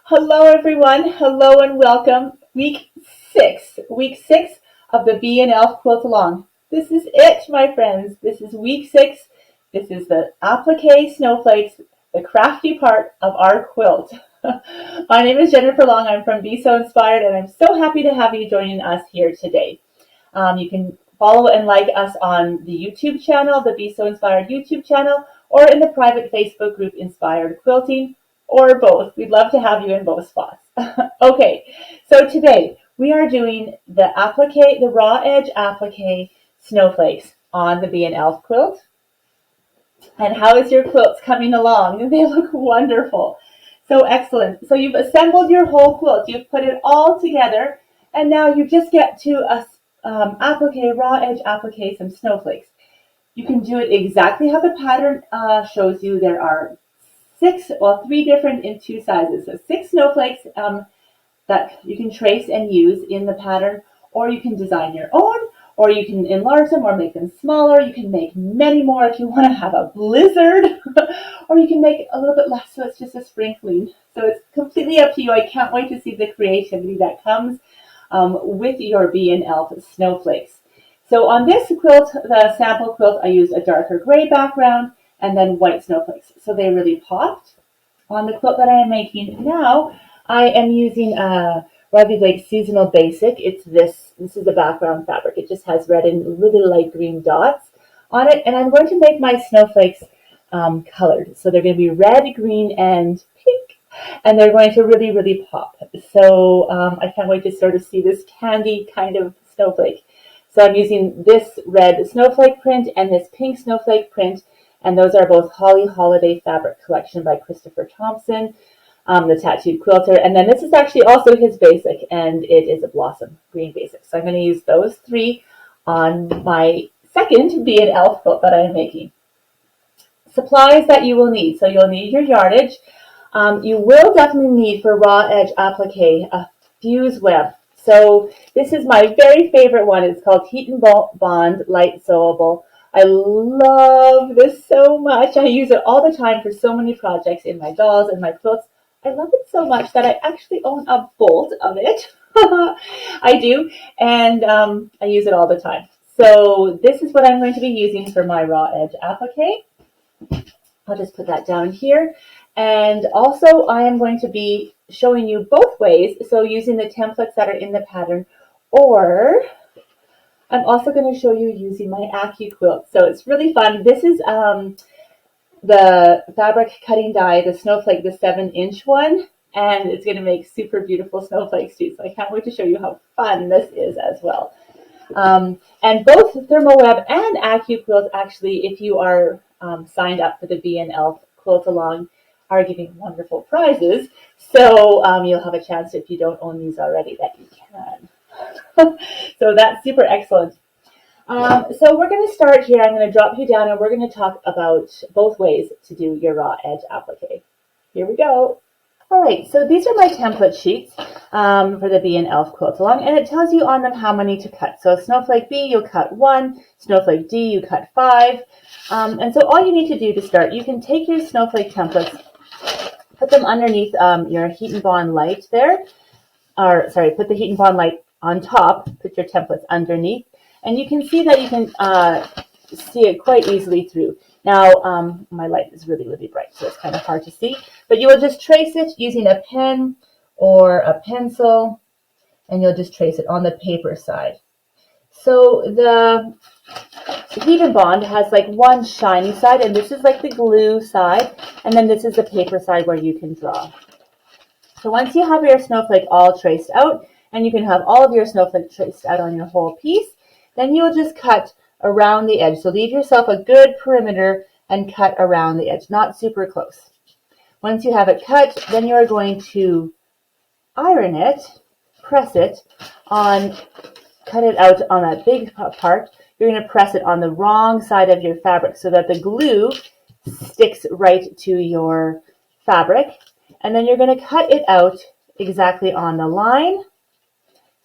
Hello, everyone. Hello and welcome. Week six of the B and Elf Quilt-Along. This is it, my friends. This is week 6. This is the applique snowflakes, the crafty part of our quilt. My name is Jennifer Long. I'm from Be So Inspired, and I'm so happy to have you joining us here today. You can follow and like us on the YouTube channel, the Be So Inspired YouTube channel, or in the private Facebook group Inspired Quilting, or both. We'd love to have you in both spots. Okay, so today we are doing the applique, the raw edge applique snowflakes on the Be an Elf quilt. And how is your quilts coming along? They look wonderful. So excellent. So you've assembled your whole quilt. You've put it all together. And now you just get to applique, raw edge applique some snowflakes. You can do it exactly how the pattern shows you. There are 3 different in 2 sizes. So 6 snowflakes that you can trace and use in the pattern, or you can design your own, or you can enlarge them or make them smaller. You can make many more if you want to have a blizzard, or you can make a little bit less so it's just a sprinkling. So it's completely up to you. I can't wait to see the creativity that comes with your Be an Elf snowflakes. So on this quilt, the sample quilt, I used a darker gray background and then white snowflakes. So they really popped. On the quilt that I am making now, I am using a Rugby Lake Seasonal Basic. It's this is the background fabric. It just has red and really light green dots on it. And I'm going to make my snowflakes colored. So they're going to be red, green, and pink. And they're going to really, really pop. So I can't wait to sort of see this candy kind of snowflake. So I'm using this red snowflake print and this pink snowflake print. And those are both Holly Holiday Fabric Collection by Christopher Thompson, the tattooed quilter. And then this is actually also his basic, and it is a blossom green basic. So I'm going to use those 3 on my second Be an Elf quilt that I am making. Supplies that you will need. So you'll need your yardage. You will definitely need, for raw edge applique, a fuse web. So this is my very favorite one. It's called Heat and Bond Light Sewable. I love this so much. I use it all the time for so many projects in my dolls and my quilts. I love it so much that I actually own a bolt of it. I do, and I use it all the time. So this is what I'm going to be using for my raw edge applique. I'll just put that down here. And also I am going to be showing you both ways. So using the templates that are in the pattern, or I'm also going to show you using my Applique quilt. So it's really fun. This is the fabric cutting die, the Snowflake, the 7-inch one. And it's going to make super beautiful snowflakes too. So I can't wait to show you how fun this is as well. And both ThermoWeb and Applique quilt, actually, if you are signed up for the Be an Elf Quilt-Along, are giving wonderful prizes. So you'll have a chance, if you don't own these already, that you can. So that's super excellent. So we're going to start here. I'm going to drop you down and we're going to talk about both ways to do your raw edge applique. Here we go. All right, so these are my template sheets for the Be an Elf Quilt-Along, and it tells you on them how many to cut. So Snowflake B, you'll cut 1. Snowflake D, you cut 5. And so all you need to do to start, you can take your snowflake templates, put them underneath your Heat and Bond light there. Or, sorry, put the Heat and Bond light on top, put your templates underneath, and you can see that you can see it quite easily through. Now, my light is really, really bright, so it's kind of hard to see, but you will just trace it using a pen or a pencil, and you'll just trace it on the paper side. So the Heat and Bond has like one shiny side, and this is like the glue side, and then this is the paper side where you can draw. So once you have your snowflake all traced out, and you can have all of your snowflake traced out on your whole piece, then you'll just cut around the edge. So leave yourself a good perimeter and cut around the edge, not super close. Once you have it cut, then you're going to iron it, press it on, cut it out on that big part. You're going to press it on the wrong side of your fabric so that the glue sticks right to your fabric. And then you're going to cut it out exactly on the line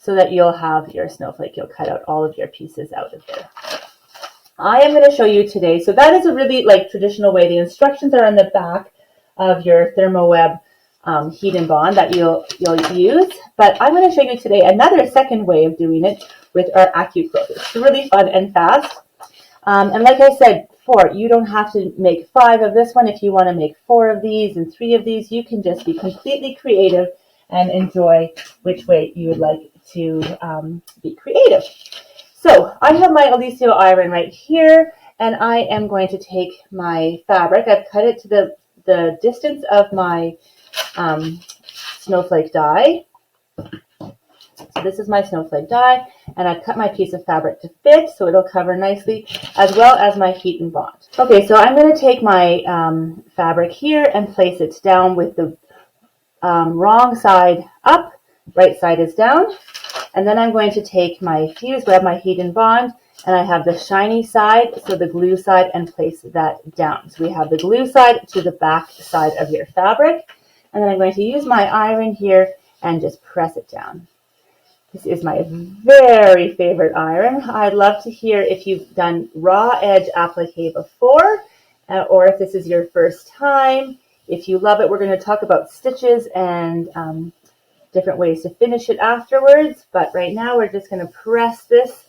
so that you'll have your snowflake. You'll cut out all of your pieces out of there. I am going to show you today. So that is a really like traditional way. The instructions are on the back of your ThermoWeb heat and bond that you'll use. But I'm going to show you today another second way of doing it with our Applique quilt. It's really fun and fast. And like I said before, you don't have to make 5 of this one. If you want to make 4 of these and 3 of these, you can just be completely creative and enjoy which way you would like to be creative. So I have my Elf iron right here, and I am going to take my fabric. I've cut it to the distance of my snowflake die. So this is my snowflake die, and I've cut my piece of fabric to fit so it'll cover nicely, as well as my heat and bond. Okay, so I'm going to take my fabric here and place it down with the wrong side up, right side is down. And then I'm going to take my fuse where I have my heat and bond, and I have the shiny side, so the glue side, and place that down. So we have the glue side to the back side of your fabric. And then I'm going to use my iron here and just press it down. This is my very favorite iron. I'd love to hear if you've done raw edge applique before, or if this is your first time. If you love it, we're going to talk about stitches and different ways to finish it afterwards. But right now we're just going to press this.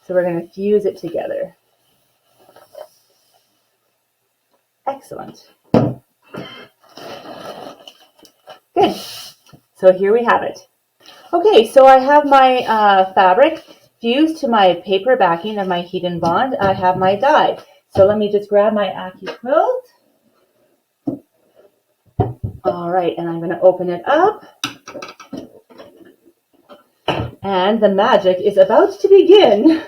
So we're going to fuse it together. Excellent. Good. So here we have it. Okay, so I have my fabric fused to my paper backing of my heat and bond. I have my die. So let me just grab my Applique quilt. All right, and I'm going to open it up. And the magic is about to begin.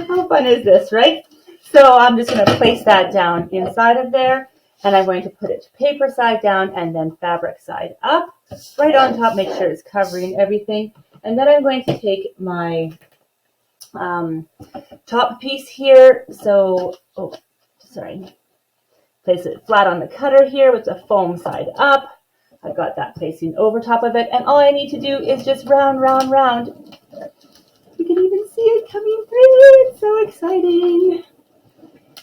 How fun is this, right? So I'm just going to place that down inside of there, and I'm going to put it paper side down and then fabric side up, right on top, make sure it's covering everything. And then I'm going to take my top piece here, place it flat on the cutter here with the foam side up. I've got that placing over top of it, and all I need to do is just round, round, round. You can even see it coming through. It's so exciting.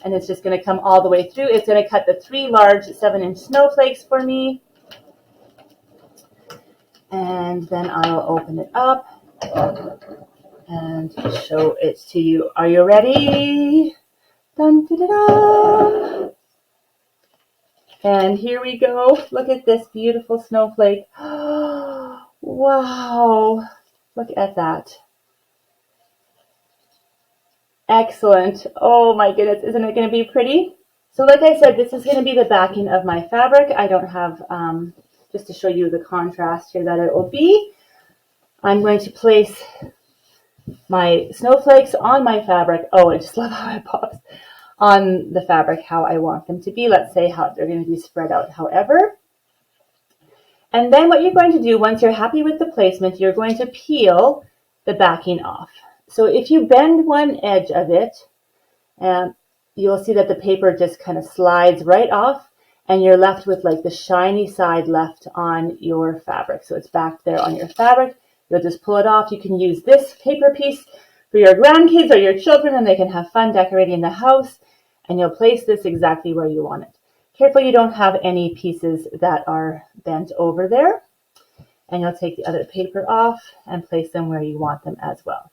And it's just going to come all the way through. It's going to cut the 3 large 7-inch snowflakes for me. And then I'll open it up and show it to you. Are you ready? Dun, dun, dun, dun. And here we go. Look at this beautiful snowflake. Wow. Look at that. Excellent. Oh my goodness. Isn't it going to be pretty? So like I said, this is going to be the backing of my fabric. I don't have, just to show you the contrast here that it will be, I'm going to place my snowflakes on my fabric. Oh, I just love how it pops. On the fabric how I want them to be. Let's say how they're going to be spread out however. And then what you're going to do, once you're happy with the placement, you're going to peel the backing off. So if you bend one edge of it, you'll see that the paper just kind of slides right off, and you're left with like the shiny side left on your fabric. So it's back there on your fabric. You'll just pull it off. You can use this paper piece for your grandkids or your children, and they can have fun decorating the house. And you'll place this exactly where you want it. Careful you don't have any pieces that are bent over there. And you'll take the other paper off and place them where you want them as well.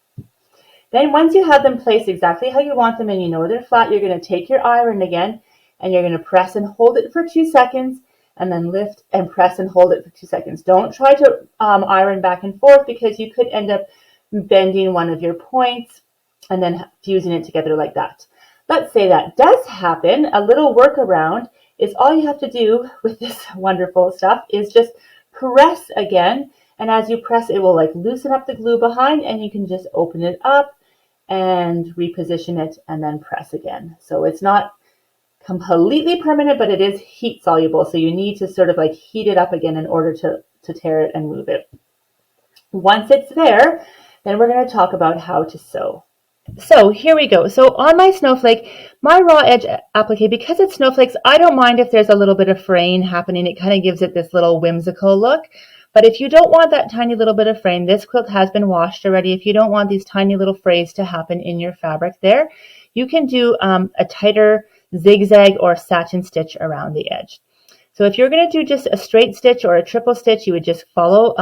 Then once you have them placed exactly how you want them and you know they're flat, you're going to take your iron again and you're going to press and hold it for 2 seconds and then lift and press and hold it for 2 seconds. Don't try to iron back and forth because you could end up bending one of your points and then fusing it together like that. Let's say that does happen. A little workaround is all you have to do with this wonderful stuff is just press again. And as you press, it will like loosen up the glue behind and you can just open it up and reposition it and then press again. So it's not completely permanent, but it is heat soluble. So you need to sort of like heat it up again in order to tear it and move it. Once it's there, then we're going to talk about how to sew. So here we go. So on my snowflake, my raw edge applique, because it's snowflakes, I don't mind if there's a little bit of fraying happening. It kind of gives it this little whimsical look. But if you don't want that tiny little bit of fraying, this quilt has been washed already. If you don't want these tiny little frays to happen in your fabric there, you can do a tighter zigzag or satin stitch around the edge. So if you're going to do just a straight stitch or a triple stitch, you would just follow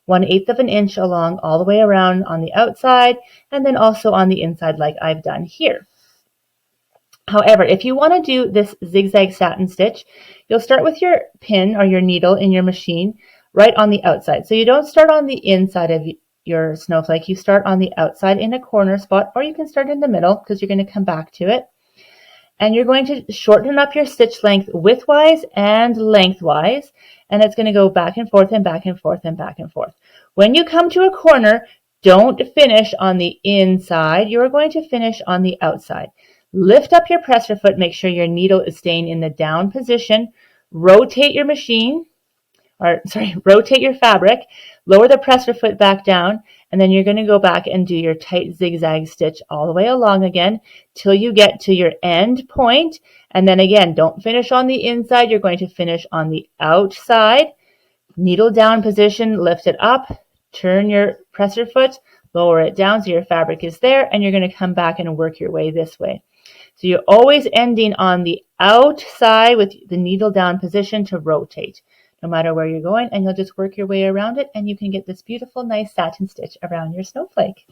1/8 of an inch along all the way around on the outside and then also on the inside like I've done here. However, if you want to do this zigzag satin stitch, you'll start with your pin or your needle in your machine right on the outside. So you don't start on the inside of your snowflake, you start on the outside in a corner spot, or you can start in the middle because you're going to come back to it. And you're going to shorten up your stitch length widthwise and lengthwise, and it's going to go back and forth and back and forth and back and forth. When you come to a corner, don't finish on the inside, you're going to finish on the outside. Lift up your presser foot, make sure your needle is staying in the down position, rotate your machine, rotate your fabric, lower the presser foot back down, and then you're going to go back and do your tight zigzag stitch all the way along again till you get to your end point. And then again, don't finish on the inside, you're going to finish on the outside. Needle down position, lift it up, turn your presser foot, lower it down so your fabric is there, and you're going to come back and work your way this way. So you're always ending on the outside with the needle down position to rotate, no matter where you're going, and you'll just work your way around it, and you can get this beautiful, nice satin stitch around your snowflake.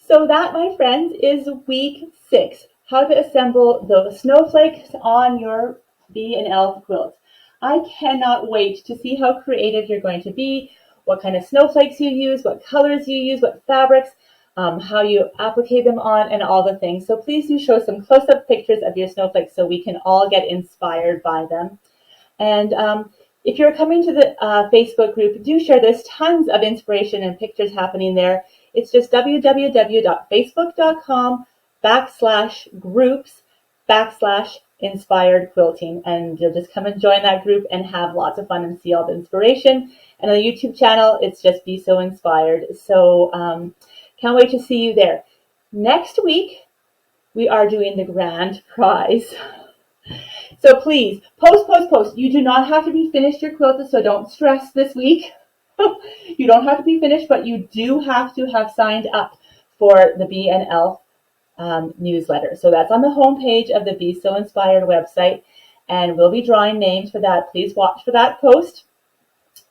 So that, my friends, is week 6, how to assemble the snowflakes on your Bee and Elf quilt. I cannot wait to see how creative you're going to be, what kind of snowflakes you use, what colors you use, what fabrics, how you applique them on, and all the things. So please do show some close-up pictures of your snowflakes so we can all get inspired by them. And if you're coming to the Facebook group, do share. There's tons of inspiration and pictures happening there. It's just www.facebook.com/groups/inspired quilting. And you'll just come and join that group and have lots of fun and see all the inspiration. And on the YouTube channel, it's just Be So Inspired. So can't wait to see you there. Next week, we are doing the grand prize. So please, post. You do not have to be finished your quilt, so don't stress this week. You don't have to be finished, but you do have to have signed up for the Bee and Elf newsletter. So that's on the homepage of the Be So Inspired website, and we'll be drawing names for that. Please watch for that post.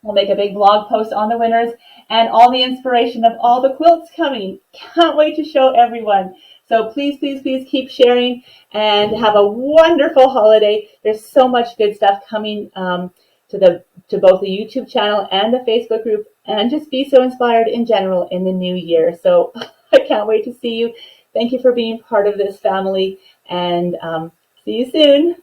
We'll make a big blog post on the winners and all the inspiration of all the quilts coming. Can't wait to show everyone. So please keep sharing and have a wonderful holiday. There's so much good stuff coming to both the YouTube channel and the Facebook group, and just Be So Inspired in general in the new year. So I can't wait to see you. Thank you for being part of this family, and see you soon.